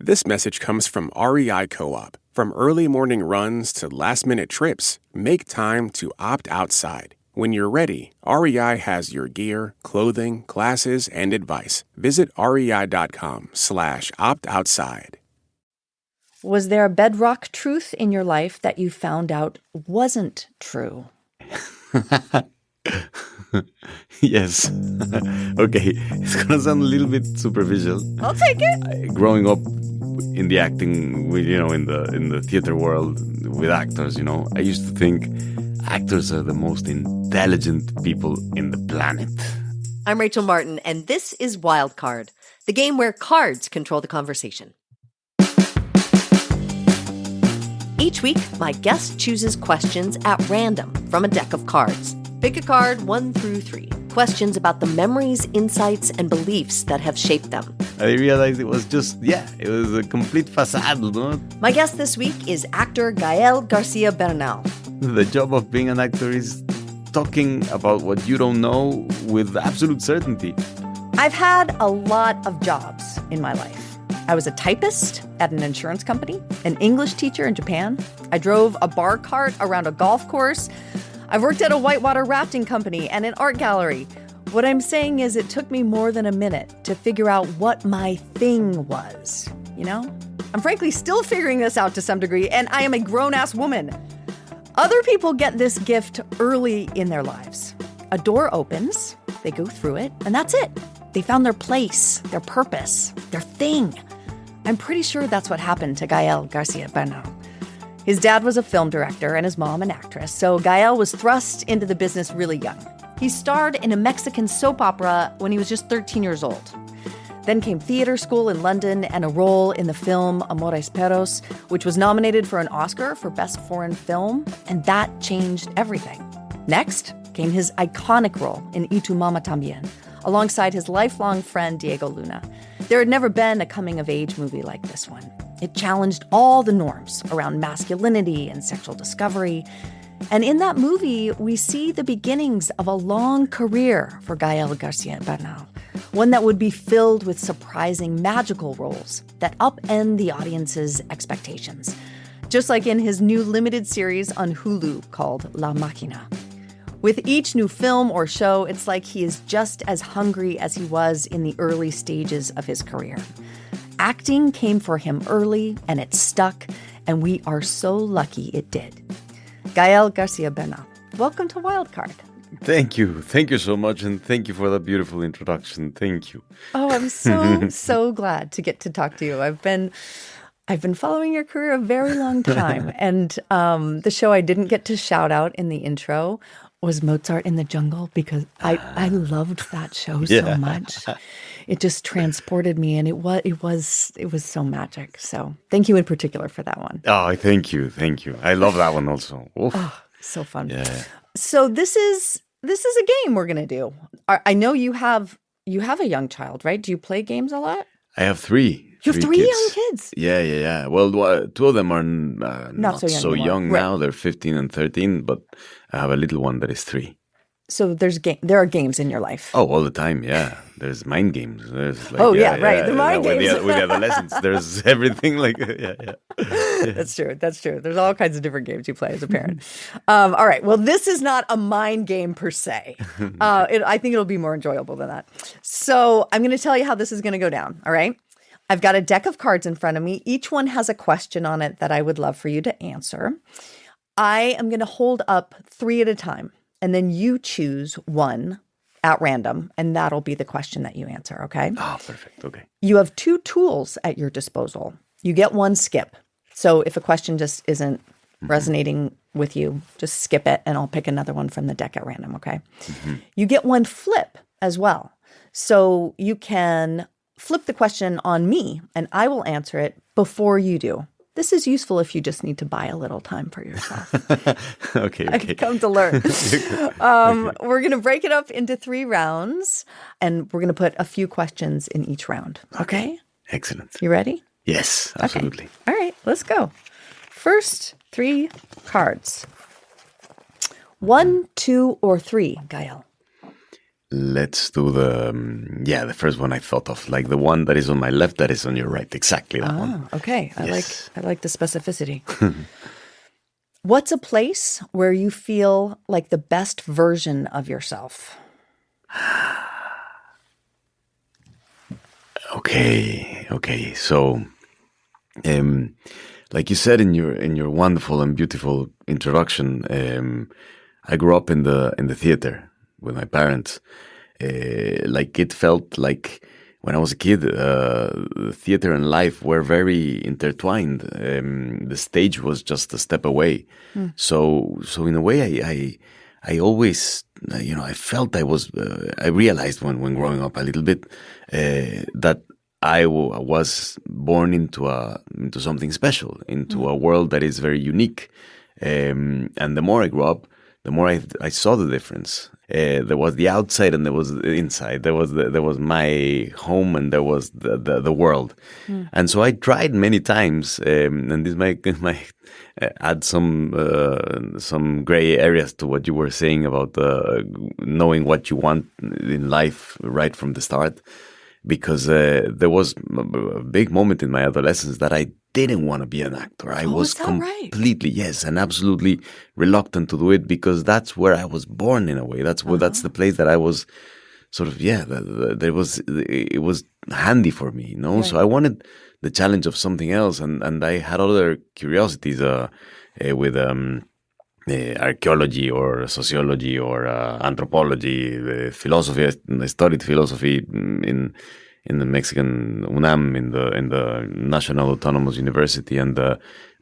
This message comes from REI Co-op. From early morning runs to last-minute trips, make time to opt outside. When you're ready, REI has your gear, clothing, glasses, and advice. Visit rei.com/opt-outside. Was there a bedrock truth in your life that you found out wasn't true? Yes. Okay, it's gonna sound a little bit superficial. I'll take it. Growing up in the acting, in the theater world with actors, I used to think actors are the most intelligent people in the planet. I'm Rachel Martin, and this is Wild Card, the game where cards control the conversation. Each week, my guest chooses questions at random from a deck of cards. Pick a card 1 through 3. Questions about the memories, insights, and beliefs that have shaped them. I realized it was a complete facade, no? My guest this week is actor Gael García Bernal. The job of being an actor is talking about what you don't know with absolute certainty. I've had a lot of jobs in my life. I was a typist at an insurance company, an English teacher in Japan. I drove a bar cart around a golf course. I've worked at a whitewater rafting company and an art gallery. What I'm saying is it took me more than a minute to figure out what my thing was, I'm frankly still figuring this out to some degree, and I am a grown-ass woman. Other people get this gift early in their lives. A door opens, they go through it, and that's it. They found their place, their purpose, their thing. I'm pretty sure that's what happened to Gael García Bernal. His dad was a film director and his mom an actress, so Gael was thrust into the business really young. He starred in a Mexican soap opera when he was just 13 years old. Then came theater school in London and a role in the film Amores Perros, which was nominated for an Oscar for Best Foreign Film, and that changed everything. Next came his iconic role in Y tu mamá también, alongside his lifelong friend Diego Luna. There had never been a coming-of-age movie like this one. It challenged all the norms around masculinity and sexual discovery. And in that movie, we see the beginnings of a long career for Gael García Bernal, one that would be filled with surprising magical roles that upend the audience's expectations, just like in his new limited series on Hulu called La Máquina. With each new film or show, it's like he is just as hungry as he was in the early stages of his career. Acting came for him early, and it stuck, and we are so lucky it did. Gael García Bernal, welcome to Wildcard. Thank you. Thank you so much, and thank you for that beautiful introduction. Thank you. Oh, I'm so glad to get to talk to you. I've been following your career a very long time, and the show I didn't get to shout out in the intro was Mozart in the Jungle, because I loved that show so much. It just transported me, and it was so magic. So thank you in particular for that one. Oh, thank you. I love that one also. Oof. Oh, so fun. Yeah. So this is a game we're gonna do. I know you have a young child, right? Do you play games a lot? I have 3. You have 3 young kids? Yeah. Well, 2 of them are not so young now. Right. They're 15 and 13, but I have a little one that is 3. So there are games in your life. Oh, all the time, yeah. There's mind games. There's right. The mind games. With the adolescents, there's everything yeah. That's true. There's all kinds of different games you play as a parent. All right. Well, this is not a mind game per se. I think it'll be more enjoyable than that. So I'm going to tell you how this is going to go down. All right. I've got a deck of cards in front of me. Each one has a question on it that I would love for you to answer. I am going to hold up 3 at a time, and then you choose one at random, and that'll be the question that you answer, okay? Oh, perfect. Okay. You have 2 tools at your disposal. You get 1 skip. So if a question just isn't resonating with you, just skip it, and I'll pick another one from the deck at random, okay? Mm-hmm. You get 1 flip as well. So you can flip the question on me, and I will answer it before you do. This is useful if you just need to buy a little time for yourself. Okay. I've come to learn. We're going to break it up into 3 rounds, and we're going to put a few questions in each round. Okay? Excellent. You ready? Yes, absolutely. Okay. All right, let's go. First 3 cards. 1, 2, or 3, Gael? Let's do the first one I thought of, like the one that is on my left, that is on your right. Exactly that one. Okay. Yes. I like the specificity. What's a place where you feel like the best version of yourself? Okay. So, like you said in your wonderful and beautiful introduction, I grew up in the theater with my parents. Like it felt like when I was a kid, the theater and life were very intertwined. The stage was just a step away. So in a way, I always, I felt I realized when growing up a little bit, that I was born into something special, into a world that is very unique. And the more I grew up, the more I saw the difference. There was the outside and there was the inside. There was my home and there was the world. And so I tried many times, and this might add some gray areas to what you were saying about knowing what you want in life right from the start. Because there was a big moment in my adolescence that I didn't want to be an actor. I was completely, yes, and absolutely reluctant to do it because that's where I was born in a way. That's that's the place that I was sort of, it was handy for me, Right. So I wanted the challenge of something else, and I had other curiosities with archaeology or sociology or anthropology, philosophy. I studied philosophy in the Mexican UNAM, in the National Autonomous University, and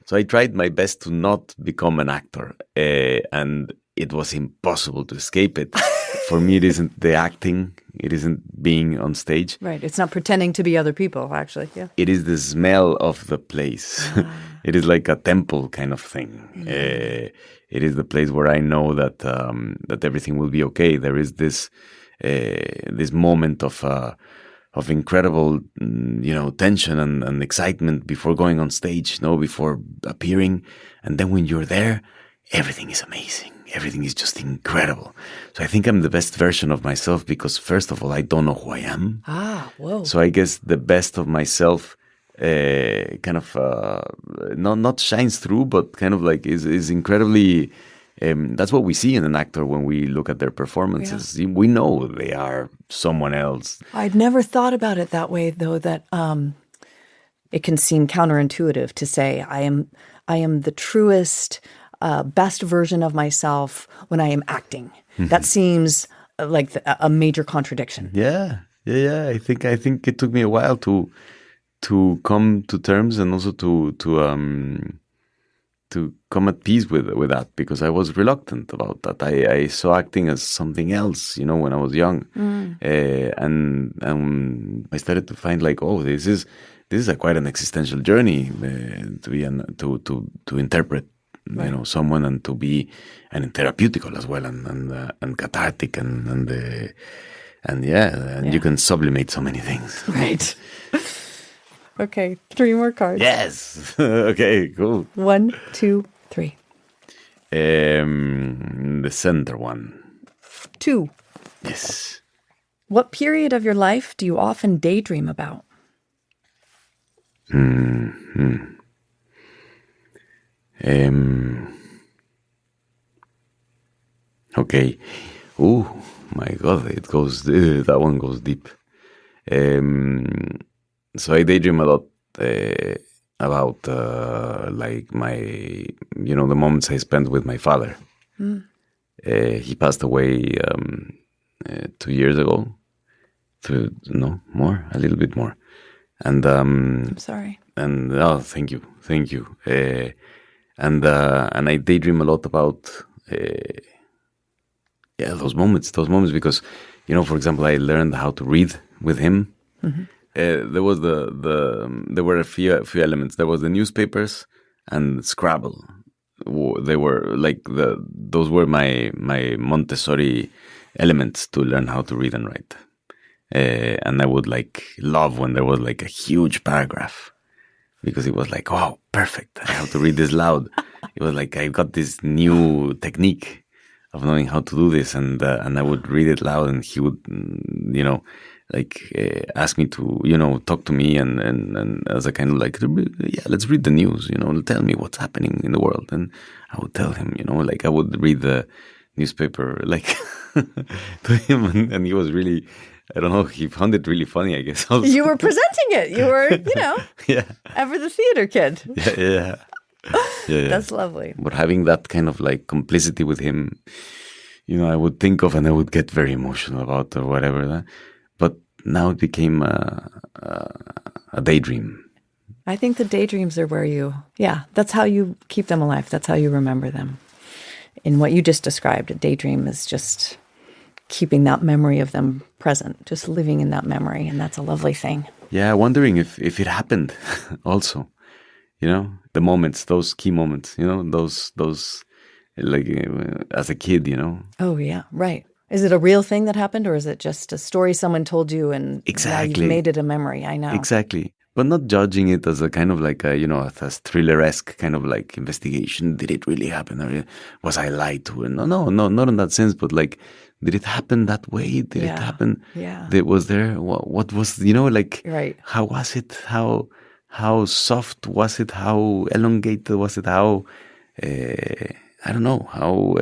so I tried my best to not become an actor, and it was impossible to escape it. For me, it isn't the acting; it isn't being on stage. Right, it's not pretending to be other people. Actually, yeah. It is the smell of the place. It is like a temple kind of thing. It is the place where I know that that everything will be okay. There is this moment of incredible, tension and excitement before going on stage, before appearing, and then when you're there, everything is amazing. Everything is just incredible. So I think I'm the best version of myself because, first of all, I don't know who I am. Whoa. So I guess the best of myself not shines through, but kind of like is incredibly. That's what we see in an actor when we look at their performances. Yeah. We know they are someone else. I'd never thought about it that way, though. That it can seem counterintuitive to say I am the truest, best version of myself when I am acting. That seems like a major contradiction. Yeah. I think it took me a while to come to terms and also to come at peace with that, because I was reluctant about that. I saw acting as something else, when I was young, and I started to find like, this is quite an existential journey to be to interpret, right. Someone, and to be and therapeutical as well, and cathartic and you can sublimate so many things. Right. Okay, 3 more cards. Yes. Okay, cool. 1, 2, 3. The center one. 2. Yes. What period of your life do you often daydream about? Okay. Oh my God, it goes. That one goes deep. So I daydream a lot about like my, the moments I spent with my father. He passed away 2 years ago. A little bit more. And I'm sorry. And thank you. And I daydream a lot about those moments because for example, I learned how to read with him. Mm-hmm. There was there were a few elements. There was the newspapers and Scrabble. They were like those were my Montessori elements to learn how to read and write. And I would love when there was a huge paragraph, because it was like, oh, perfect. I have to read this loud. It was like I got this new technique knowing how to do this, and I would read it loud, and he would, ask me to, talk to me, and as a kind of like, yeah, let's read the news, tell me what's happening in the world, and I would tell him, I would read the newspaper, to him, and he was really, I don't know, he found it really funny, I guess. Also. You were presenting it. You were, yeah, ever the theater kid. Yeah. That's lovely. But having that kind of like complicity with him, I would think of and I would get very emotional about or whatever. But now it became a daydream. I think the daydreams are where that's how you keep them alive. That's how you remember them. In what you just described, a daydream is just keeping that memory of them present, just living in that memory. And that's a lovely thing. Yeah, wondering if it happened also, the moments, those key moments, those like as a kid, Oh, yeah, right. Is it a real thing that happened, or is it just a story someone told you and now you've made it a memory? I know. Exactly. But not judging it as a kind of like a thriller-esque kind of like investigation. Did it really happen? Or was I lied to? No, not in that sense, but like, did it happen that way? Did it happen? Yeah. Was there, what was, right. How was it? How soft was it? How elongated was it? How, I don't know, how...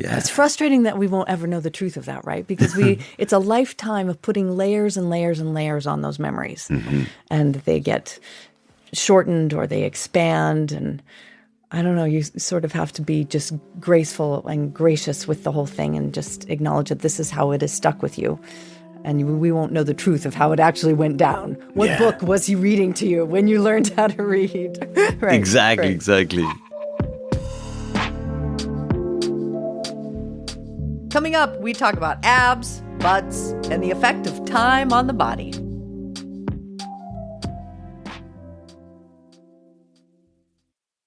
Yeah. It's frustrating that we won't ever know the truth of that, right? Because it's a lifetime of putting layers and layers and layers on those memories. Mm-hmm. And they get shortened or they expand. And I don't know, you sort of have to be just graceful and gracious with the whole thing and just acknowledge that this is how it is stuck with you. And we won't know the truth of how it actually went down. What book was he reading to you when you learned how to read? Right. Exactly. Coming up, we talk about abs, butts, and the effect of time on the body.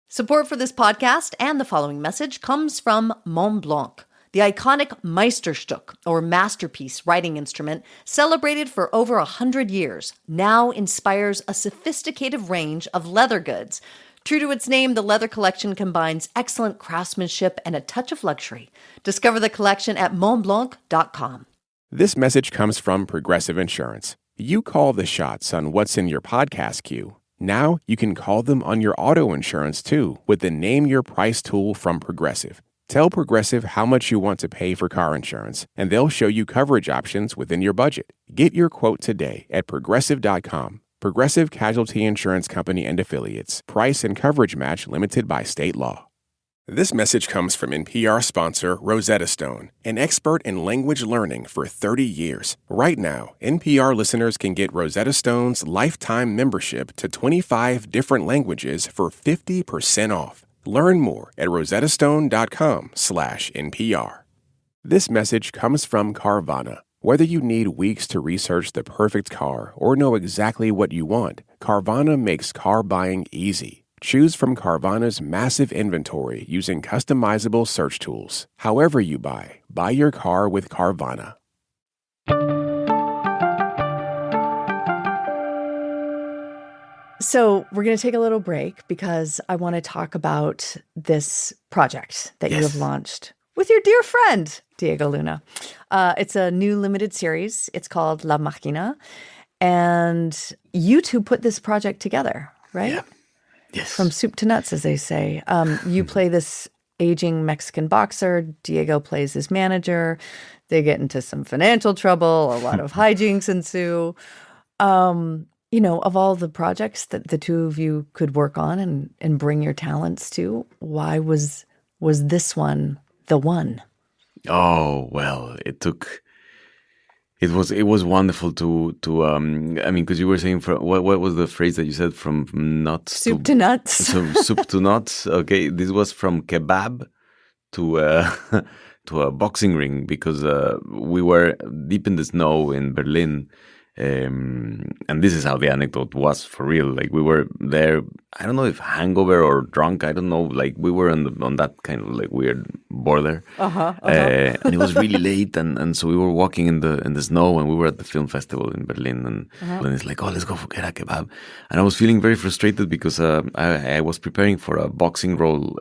Support for this podcast and the following message comes from Mont Blanc, the iconic Meisterstück, or masterpiece writing instrument, celebrated for over 100 years, now inspires a sophisticated range of leather goods. True to its name, the leather collection combines excellent craftsmanship and a touch of luxury. Discover the collection at montblanc.com. This message comes from Progressive Insurance. You call the shots on what's in your podcast queue. Now you can call them on your auto insurance too with the Name Your Price tool from Progressive. Tell Progressive how much you want to pay for car insurance, and they'll show you coverage options within your budget. Get your quote today at Progressive.com. Progressive Casualty Insurance Company and Affiliates. Price and coverage match limited by state law. This message comes from NPR sponsor Rosetta Stone, an expert in language learning for 30 years. Right now, NPR listeners can get Rosetta Stone's lifetime membership to 25 different languages for 50% off. Learn more at rosettastone.com/NPR. This message comes from Carvana. Whether you need weeks to research the perfect car or know exactly what you want, Carvana makes car buying easy. Choose from Carvana's massive inventory using customizable search tools. However you buy your car with Carvana. So we're going to take a little break because I want to talk about this project that you have launched with your dear friend, Diego Luna. It's a new limited series. It's called La Máquina. And you two put this project together, right? Yeah. Yes. From soup to nuts, as they say. You play this aging Mexican boxer. Diego plays his manager. They get into some financial trouble. A lot of hijinks ensue. Of all the projects that the two of you could work on and bring your talents to, why was this one the one? Oh, well, it was wonderful to because you were saying what was the phrase that you said, from nuts soup to nuts? So soup to nuts. Okay, this was from kebab to a boxing ring, because we were deep in the snow in Berlin. And this is how the anecdote was for real. Like, we were there, I don't know if hangover or drunk, I don't know, like we were on that kind of like weird border. And it was really late, and so we were walking in the snow, and we were at the film festival in Berlin, and it's like, oh, let's go get a kebab. And I was feeling very frustrated because I was preparing for a boxing role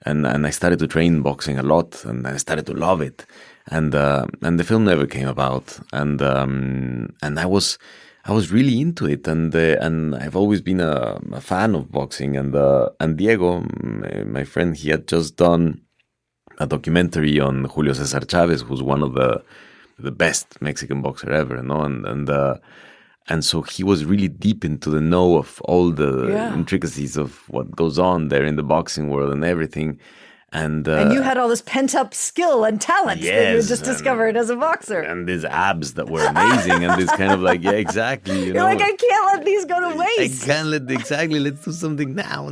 and I started to train boxing a lot, and I started to love it. And the film never came about, and I was really into it, and I've always been a fan of boxing. And Diego, my friend, he had just done a documentary on Julio Cesar Chavez, who's one of the best Mexican boxer ever, and so he was really deep into the know of all the intricacies of what goes on there in the boxing world and everything. And you had all this pent-up skill and talent that you had just discovered as a boxer. And these abs that were amazing, and this kind of like, yeah, exactly. You're like, I can't let these go to waste. I can't let's do something now.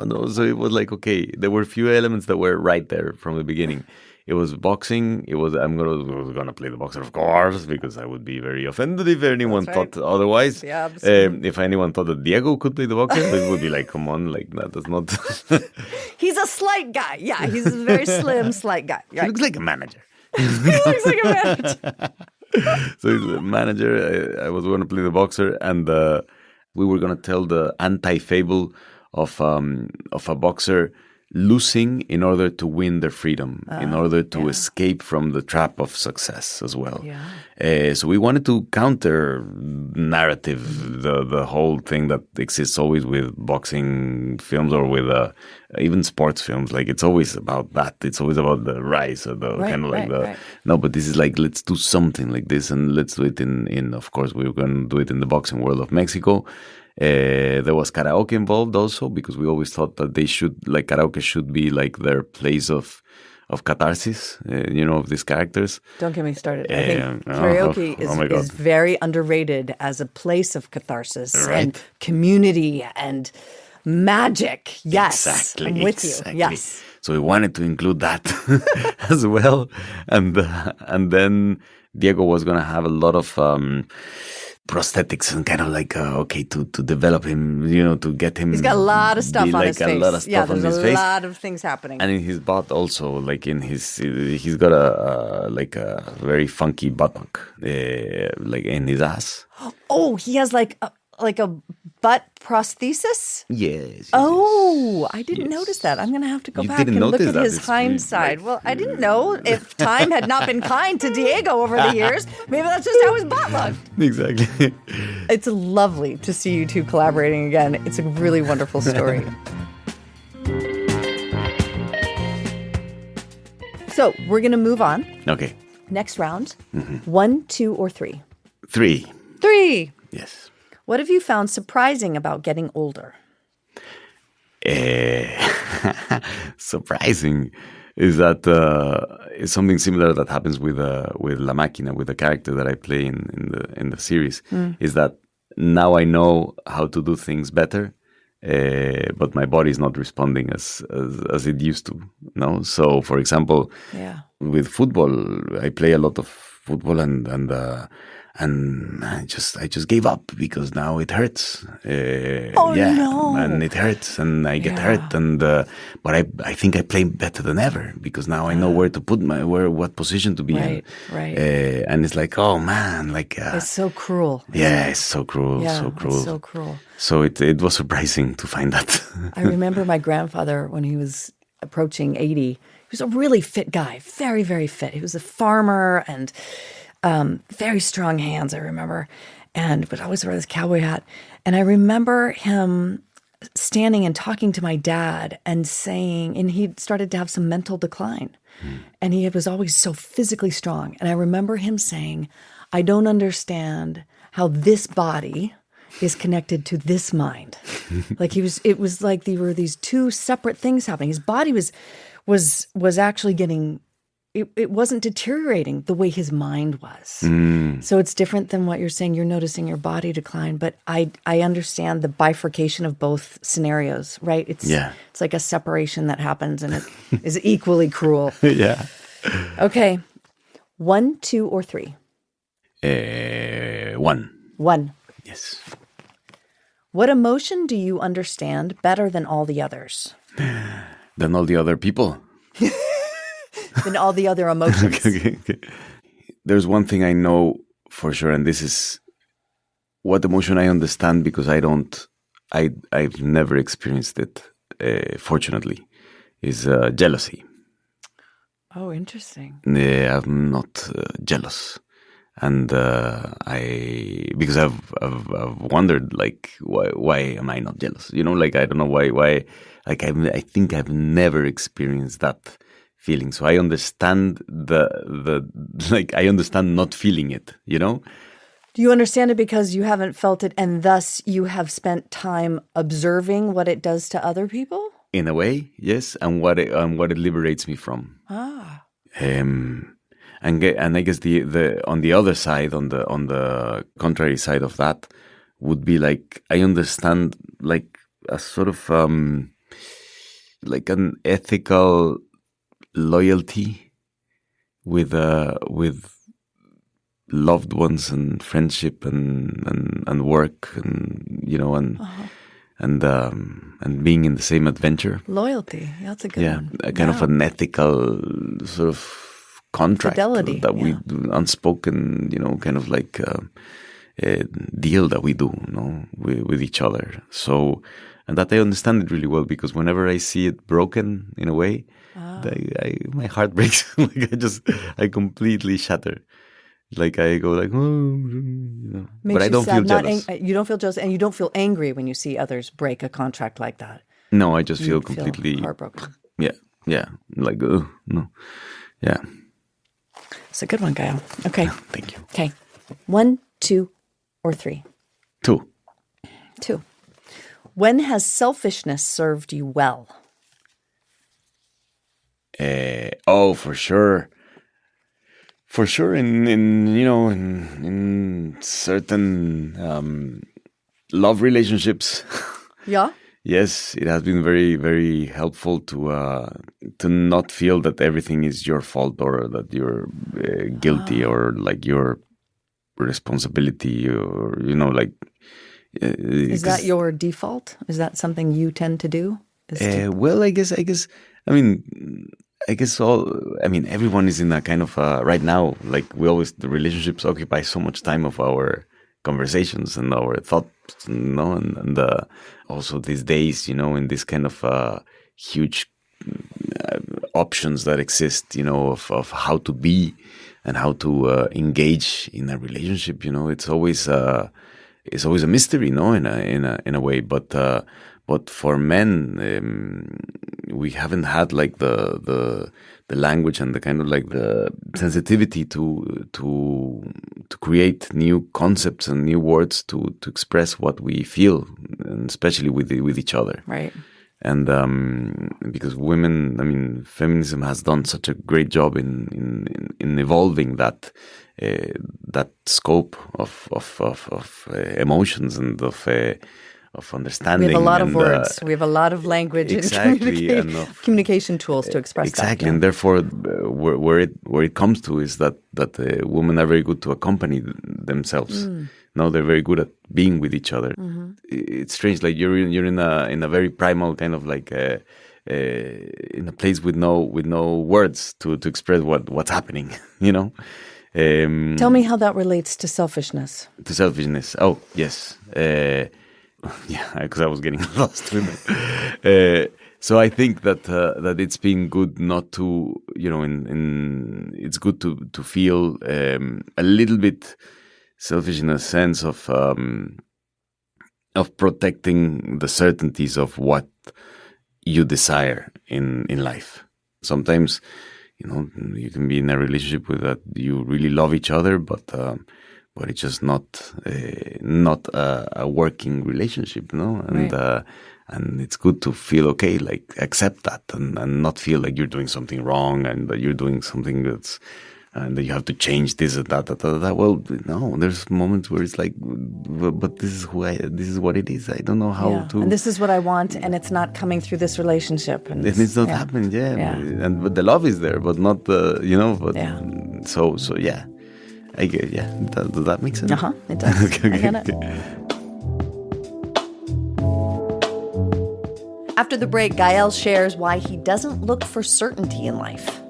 No, so it was like, okay, there were a few elements that were right there from the beginning. It was boxing. I was gonna play the boxer, of course, because I would be very offended if anyone thought otherwise. Yeah, absolutely. If anyone thought that Diego could play the boxer, it would be like, come on, like that does not. He's a slight guy. Yeah, he's a very slim, slight guy. Right? He looks like a manager. He looks like a manager. So he's a manager. I was going to play the boxer, and we were going to tell the anti-fable of a boxer losing in order to win their freedom, in order to escape from the trap of success as well. Yeah. So we wanted to counter narrative, the whole thing that exists always with boxing films or with even sports films. Like it's always about that. It's always about the rise or the kind of like no, but this is like, let's do something like this, and let's do it in of course, we were going to do it in the boxing world of Mexico. There was karaoke involved also, because we always thought that karaoke should be like their place of catharsis, of these characters. Don't get me started. I think karaoke is very underrated as a place of catharsis and community and magic. Yes, exactly, I'm with you. Yes. So we wanted to include that as well, and then Diego was going to have a lot of prosthetics and kind of like to develop him, to get him. He's got a lot of stuff on his face. A lot of stuff on his face. There's a lot of things happening. And in his butt also, like he's got a very funky buttock, like in his ass. Oh, he has like a butt prosthesis? Yes. I didn't notice that. I'm going to have to go back and look at his hind side. Well, I didn't know if time had not been kind to Diego over the years. Maybe that's just how his butt looked. Exactly. It's lovely to see you two collaborating again. It's a really wonderful story. So we're going to move on. Okay. Next round. 1, 2, or 3? 3. 3. Yes. What have you found surprising about getting older? Surprising is that it's something similar that happens with La Máquina, with the character that I play in the series. Is that now I know how to do things better, but my body is not responding as it used to. No, so for example, with football, I play a lot of football and I just gave up because now it hurts. No! And it hurts, and I get hurt, and but I think I play better than ever because now I know where to put what position to be in. Right. And it's like, oh man, like it's so cruel. Yeah, it's so cruel, so cruel. It's so cruel. So it was surprising to find that. I remember my grandfather when he was approaching 80. He was a really fit guy, very, very fit. He was a farmer and very strong hands, I remember, but always wear this cowboy hat. And I remember him standing and talking to my dad and saying, and he started to have some mental decline. And he was always so physically strong. And I remember him saying, I don't understand how this body is connected to this mind. It was like there were these two separate things happening. His body was actually getting, it wasn't deteriorating the way his mind was. So it's different than what you're saying. You're noticing your body decline, but I understand the bifurcation of both scenarios, right? It's like a separation that happens, and it is equally cruel. Yeah. Okay. 1, 2, or 3? 1. 1. Yes. What emotion do you understand better than all the others? Than all the other people. Than all the other emotions. Okay. There's one thing I know for sure, and this is what emotion I understand because I've never experienced it, fortunately, is jealousy. Oh, interesting. I'm not jealous. And because I've wondered, like, why am I not jealous? You know, like, I don't know why, like, I think I've never experienced that feeling. So I understand I understand not feeling it, you know? Do you understand it because you haven't felt it and thus you have spent time observing what it does to other people? In a way, yes. And what it liberates me from. Ah. And I guess the on the other side, on the contrary side of that, would be like, I understand, like, a sort of like an ethical loyalty with loved ones and friendship and work, and you know, and being in the same adventure. Loyalty, that's a good one. A kind of an ethical sort of contract, fidelity, that we do, unspoken, you know, kind of like a deal that we do, you know, with each other. So, and that I understand it really well, because whenever I see it broken in a way, my heart breaks. Like, I completely shatter. Like, I go like, oh, you know. But I don't feel jealous. You don't feel jealous, and you don't feel angry when you see others break a contract like that. No, I just feel completely heartbroken. Yeah. Like, oh, no. Yeah. It's a good one, Gael. Okay. Thank you. Okay. 1, 2, or 3? 2. 2. When has selfishness served you well? For sure. For sure, in certain love relationships. Yeah. Yes, it has been very, very helpful to not feel that everything is your fault, or that you're guilty, or like your responsibility, or, you know, like. Is that your default? Is that something you tend to do? Well, I guess. Everyone is in a kind of right now, like, the relationships occupy so much time of our conversations and our thoughts, you know, and also these days, you know, in this kind of huge options that exist, you know, of how to be and how to engage in a relationship. You know, it's always a mystery, no, in a way, but for men, we haven't had like the language and the kind of like the sensitivity to create new concepts and new words to express what we feel, and especially with each other. Right. And because women, feminism has done such a great job in evolving that scope of emotions and of understanding. We have a lot of words. We have a lot of language exactly, and communication tools to express exactly. that. Yeah. And therefore, where it comes to is that women are very good to accompany themselves. No, they're very good at being with each other. Mm-hmm. It's strange. Like, you're in a very primal kind of like in a place with no words to express what's happening. You know. Tell me how that relates to selfishness. To selfishness. Oh, yes. Yeah, because I was getting lost with it. So I think that it's been good not to, you know, it's good to feel a little bit selfish in a sense of protecting the certainties of what you desire in life. Sometimes, you know, you can be in a relationship with that you really love each other, but it's just not a working relationship, no? And right. And it's good to feel okay, like accept that, and not feel like you're doing something wrong and that you're doing something and that you have to change this and that. Well, no, there's moments where it's like, but this is what it is. I don't know how to. And this is what I want, and it's not coming through this relationship. And it's not happening, but the love is there, but not the, you know. But so yeah. I get, does that make sense? It does. Okay. I get it. After the break, Gael shares why he doesn't look for certainty in life.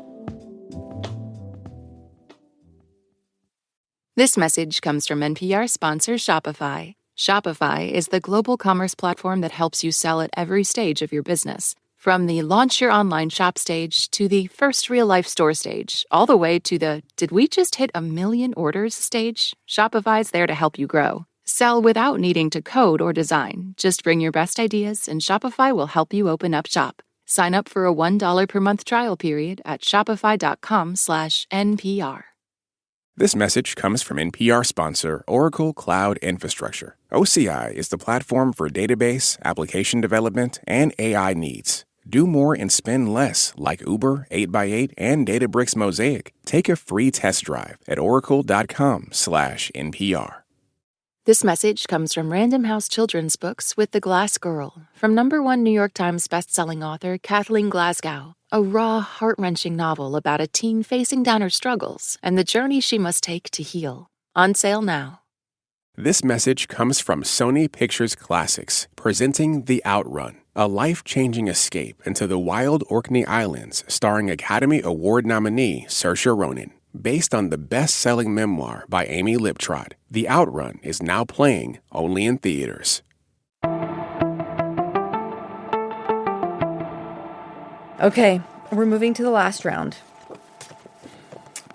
This message comes from NPR sponsor Shopify. Shopify is the global commerce platform that helps you sell at every stage of your business. From the launch your online shop stage to the first real life store stage, all the way to the did we just hit 1 million orders stage, Shopify's there to help you grow. Sell without needing to code or design. Just bring your best ideas and Shopify will help you open up shop. Sign up for a $1 per month trial period at shopify.com/NPR. This message comes from NPR sponsor Oracle Cloud Infrastructure. OCI is the platform for database, application development, and AI needs. Do more and spend less like Uber, 8x8, and Databricks Mosaic. Take a free test drive at oracle.com/NPR. This message comes from Random House Children's Books with The Glass Girl from #1 New York Times bestselling author Kathleen Glasgow, a raw, heart-wrenching novel about a teen facing down her struggles and the journey she must take to heal. On sale now. This message comes from Sony Pictures Classics, presenting The Outrun, a life-changing escape into the wild Orkney Islands starring Academy Award nominee Saoirse Ronan. Based on the best-selling memoir by Amy Liptrot, The Outrun is now playing only in theaters. Okay, we're moving to the last round.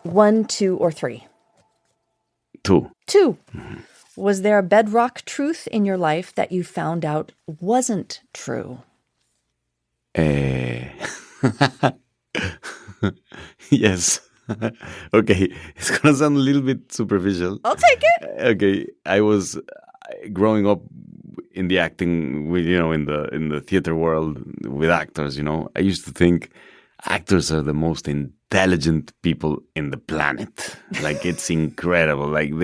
1, 2, or 3? 2. 2. Was there a bedrock truth in your life that you found out wasn't true? Yes. Okay, it's gonna sound a little bit superficial. I'll take it. Okay, I was growing up in the acting, in the theater world with actors. I used to think actors are the most intelligent people in the planet. Like, it's incredible. Like,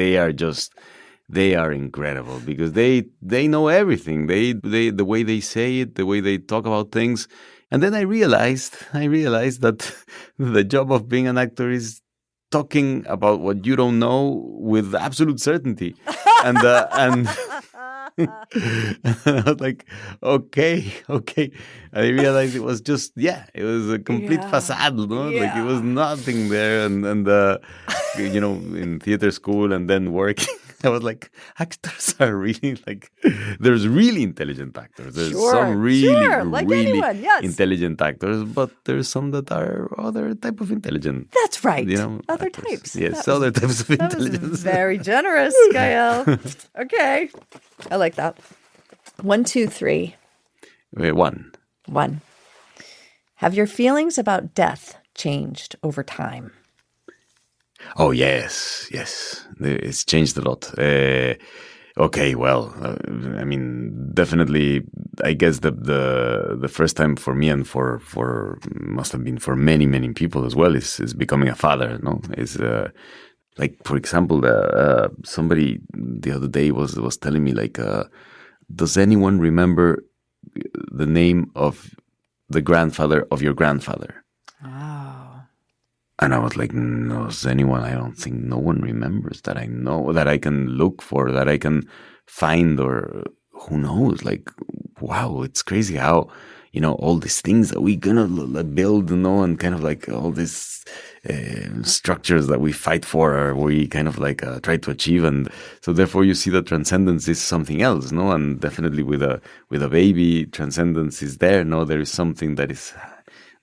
they are incredible because they know everything. They the way they say it, the way they talk about things. And then I realized that the job of being an actor is talking about what you don't know with absolute certainty. And I was like, okay. And I realized it was just, it was a complete facade, no? Yeah. Like, it was nothing there. And in theater school and then working, I was like, actors are really there's really intelligent actors. There's some really anyone, yes. intelligent actors, but there's some that are other type of intelligent. That's right. Other actors. types. Yes, other types of That intelligence. was very generous, Gael. Okay. I like that. 1, 2, 3. 1. 1. Have your feelings about death changed over time? Oh, yes. It's changed a lot. Okay, well, definitely, I guess the first time for me and for must have been for many, many people as well is becoming a father, no? Is like, for example, somebody the other day was telling me, does anyone remember the name of the grandfather of your grandfather? Oh. And I was like, no, does anyone? I don't think no one remembers that I know, that I can look for, that I can find, or who knows? Like, wow, it's crazy how, all these things that we're gonna build, and kind of like all these structures that we fight for, or we kind of try to achieve. And so therefore you see that transcendence is something else, no? And definitely with a baby, transcendence is there, no? There is something that is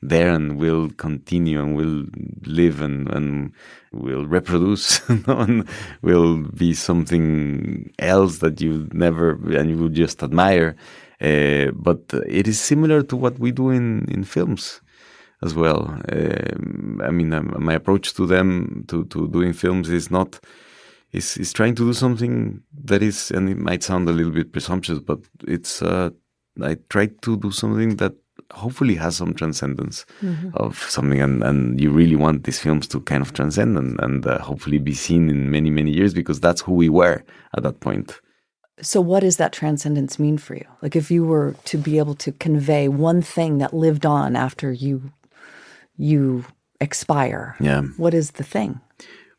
there and will continue and will live and will reproduce, and will be something else that you never, and you will just admire. But it is similar to what we do in films as well. My approach to them, to doing films is trying to do something that is, and it might sound a little bit presumptuous, but it's, I try to do something that hopefully has some transcendence of something, and you really want these films to kind of transcend and hopefully be seen in many, many years, because that's who we were at that point. So what does that transcendence mean for you? Like, if you were to be able to convey one thing that lived on after you expire, what is the thing?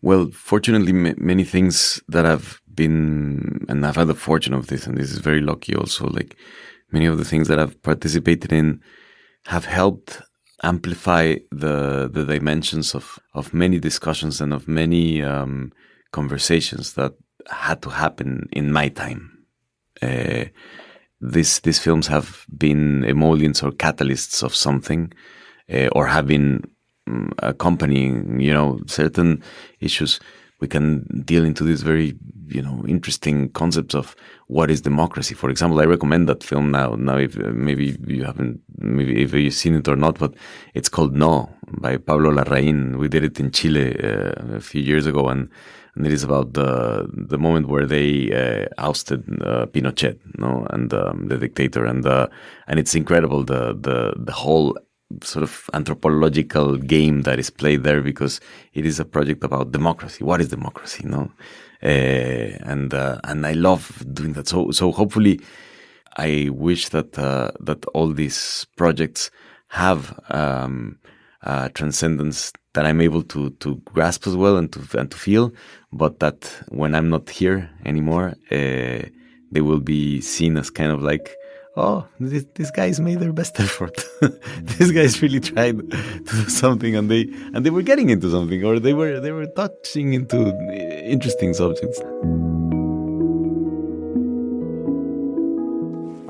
Well, fortunately, many things that I've been, and I've had the fortune of this, and this is very lucky also, like many of the things that I've participated in have helped amplify the dimensions of many discussions and of many conversations that had to happen in my time. these films have been emollients or catalysts of something, or have been accompanying, certain issues. We can deal into these very, interesting concepts of what is democracy. For example, I recommend that film now. Now, if maybe if you've seen it or not, but it's called No by Pablo Larraín. We did it in Chile a few years ago, and it is about the moment where they ousted Pinochet, and the dictator, and it's incredible the whole sort of anthropological game that is played there, because it is a project about democracy. What is democracy? And I love doing that. So hopefully, I wish that all these projects have transcendence that I'm able to grasp as well and to feel, but that when I'm not here anymore, they will be seen as kind of like, oh, these guys made their best effort. These guys really tried to do something, and they were getting into something, or they were touching into interesting subjects.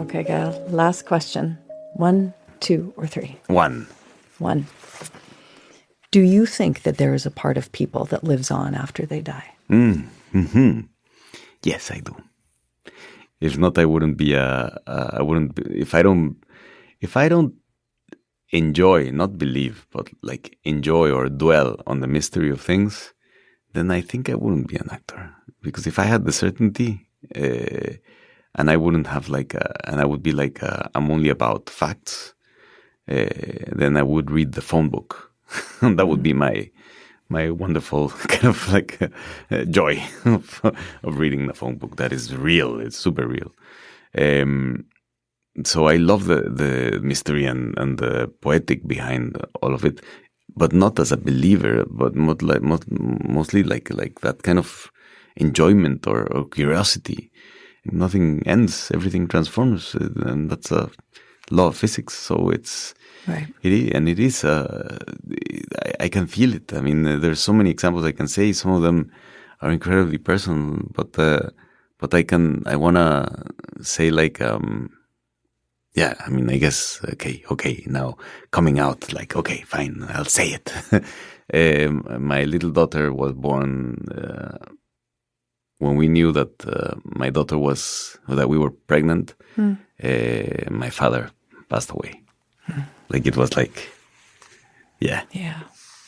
Okay, Gael. Last question. 1, 2, or 3? 1. 1. Do you think that there is a part of people that lives on after they die? Yes, I do. If not, I wouldn't be if I don't enjoy, not believe, but like enjoy or dwell on the mystery of things, then I think I wouldn't be an actor. Because if I had the certainty, and I wouldn't have and I would be like, I'm only about facts, then I would read the phone book. That would be my wonderful kind of like joy of reading the phone book. That is real. It's super real. So I love the mystery and the poetic behind all of it, but not as a believer, but mostly like that kind of enjoyment or curiosity. Nothing ends. Everything transforms, and that's a law of physics. So it's right. It is. I can feel it. I mean, there's so many examples I can say. Some of them are incredibly personal, but I wanna say like, yeah. I mean, I guess okay. Now coming out, like, okay, fine, I'll say it. My little daughter was born when we knew that that we were pregnant. My father passed away. Like it was like, yeah.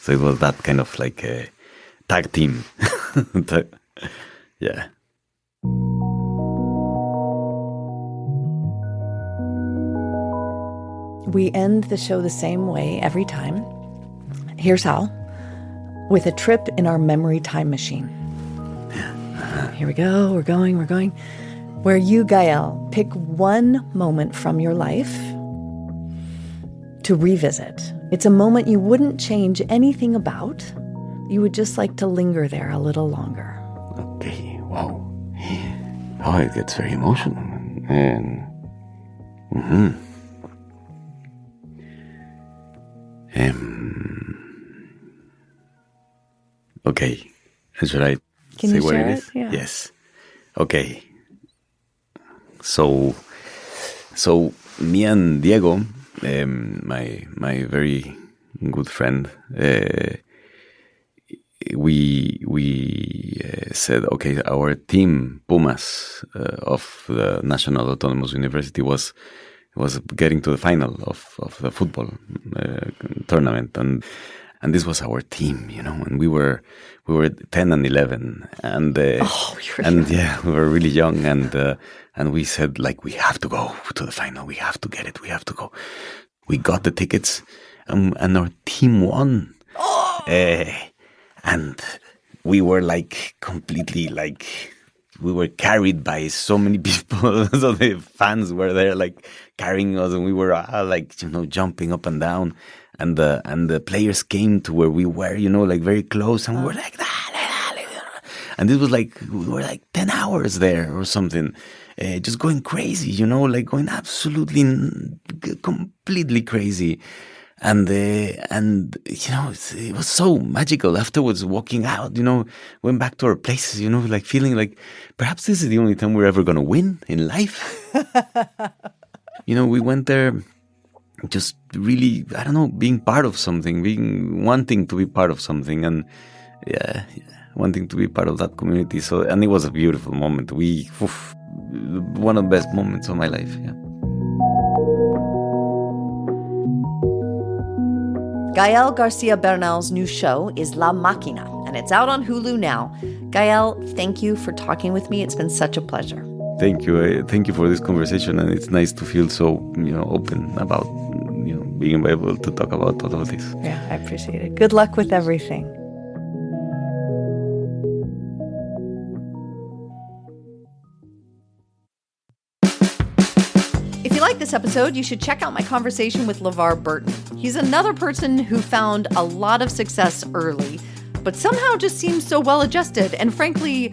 So it was that kind of like a tag team. Yeah. We end the show the same way every time. Here's how. With a trip in our memory time machine. Here we go. We're going. Where you, Gael, pick one moment from your life to revisit. It's a moment you wouldn't change anything about. You would just like to linger there a little longer. Okay, wow. Oh, it gets very emotional. And okay. Should I say what it is? Yeah. Yes. Okay. So me and Diego, my very good friend, we said, okay, our team Pumas of the National Autonomous University was getting to the final of the football tournament, and this was our team, and we were 10 and 11, and yeah, we were really young, and we said, like, we have to go to the final, we have to get it, we have to go. We got the tickets, and our team won. And we were like completely like, we were carried by so many people. So the fans were there like carrying us, and we were like, jumping up and down. And the players came to where we were, like very close, and we were like, and this was like, we were like 10 hours there or something, just going crazy, like going absolutely, completely crazy. And it was so magical. Afterwards, walking out, went back to our places, like feeling like perhaps this is the only time we're ever going to win in life. We went there just really, I don't know, being part of something, wanting to be part of something, and wanting to be part of that community. So, and it was a beautiful moment. One of the best moments of my life. Yeah. Gael García Bernal's new show is La Máquina, and it's out on Hulu now. Gael, thank you for talking with me. It's been such a pleasure. Thank you. Thank you for this conversation, and it's nice to feel so, open about, being able to talk about all of this. Yeah, I appreciate it. Good luck with everything. If you like this episode, you should check out my conversation with LeVar Burton. He's another person who found a lot of success early, but somehow just seems so well-adjusted and frankly,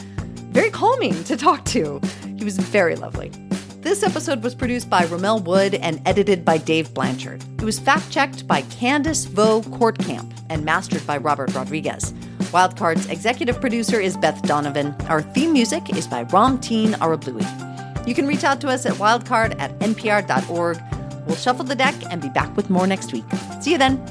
very calming to talk to. He was very lovely. This episode was produced by Ramel Wood and edited by Dave Blanchard. It was fact-checked by Candice Vo Courtcamp and mastered by Robert Rodriguez. Wildcard's executive producer is Beth Donovan. Our theme music is by Ramteen Arablui. You can reach out to us at wildcard@npr.org. We'll shuffle the deck and be back with more next week. See you then.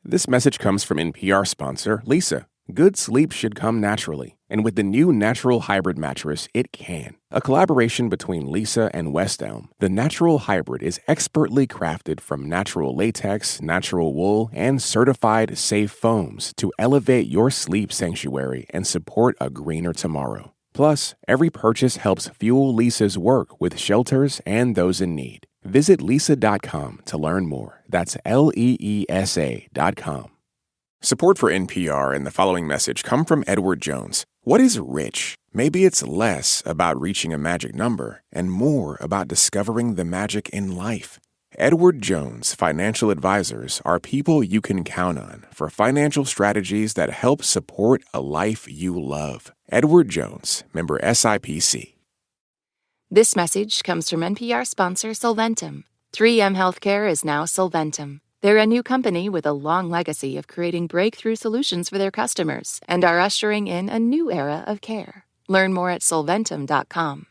This message comes from NPR sponsor Leesa. Good sleep should come naturally, and with the new Natural Hybrid mattress, it can. A collaboration between Leesa and West Elm, the Natural Hybrid is expertly crafted from natural latex, natural wool, and certified safe foams to elevate your sleep sanctuary and support a greener tomorrow. Plus, every purchase helps fuel Leesa's work with shelters and those in need. Visit Leesa.com to learn more. That's LEESA.com. Support for NPR and the following message come from Edward Jones. What is rich? Maybe it's less about reaching a magic number and more about discovering the magic in life. Edward Jones Financial Advisors are people you can count on for financial strategies that help support a life you love. Edward Jones, member SIPC. This message comes from NPR sponsor Solventum. 3M Healthcare is now Solventum. They're a new company with a long legacy of creating breakthrough solutions for their customers and are ushering in a new era of care. Learn more at solventum.com.